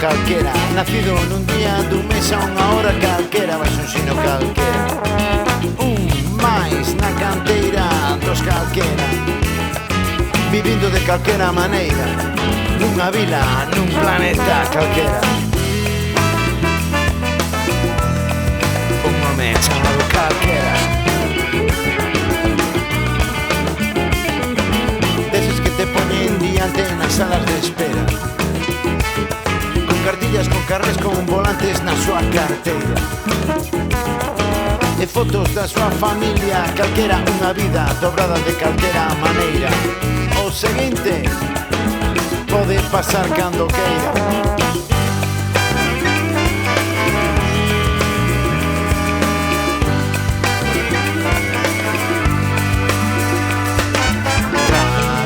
calquera, nacido nun día dun mes a unha hora calquera, vais un sino calquera. Un máis na canteira dos calquera, vivindo de calquera maneira, nunha vila, nun planeta calquera. Un home chamado calquera, deses que te poñen diante nas salas de espera, con cartillas, con carnes, con volantes na súa carteira, e fotos da súa familia calquera, unha vida dobrada de calquera maneira. O seguinte pode pasar cando queira.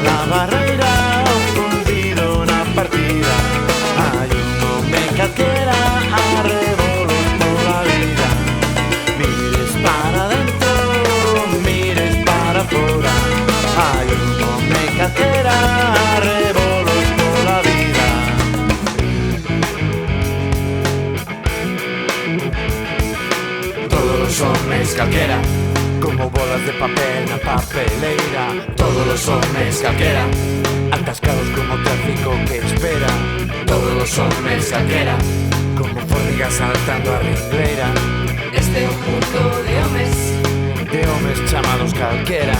La barreira, un fundido na partida, hai un home calquera a revolos pola vida. Mires para dentro, mires para fora, hai un home calquera a revolos pola vida. Todos os homes calquera, como bolas de papel na papeleira. Todos os homes calquera, atascados como tráfico que espera. Todos os homes calquera, como formigas saltando a ringleira. Este é un mundo de homes chamados calquera.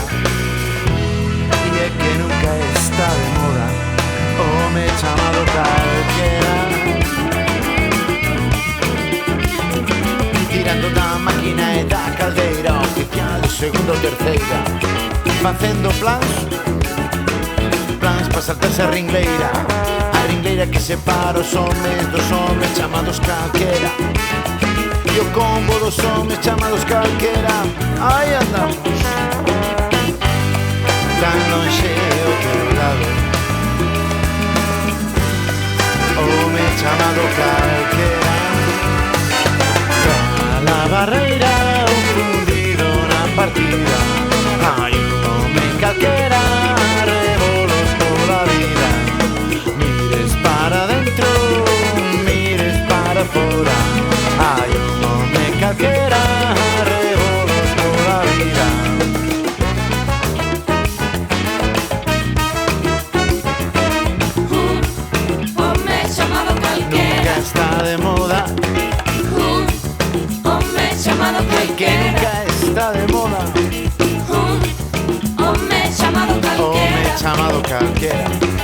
E é que nunca está de moda o home chamado calquera. Tirando da máquina e da caldeira, oficial, segunda ou terceira, facendo plans para saltarse a ringleira que separa os homes dos homes chamados calquera. E o combo dos homes chamados calquera, aí andamos, tan lonxe ao teu lado, home chamado calquera. La barreira, un fundido na partida, hai un home calquera a revolos pola vida. Mires para dentro, mires para fora, hai un home calquera a revolos pola vida. un home chamado calquera. Nunca está de moda, Chamado que calquera, nunca está de moda, un home chamado calquera. home chamado calquera.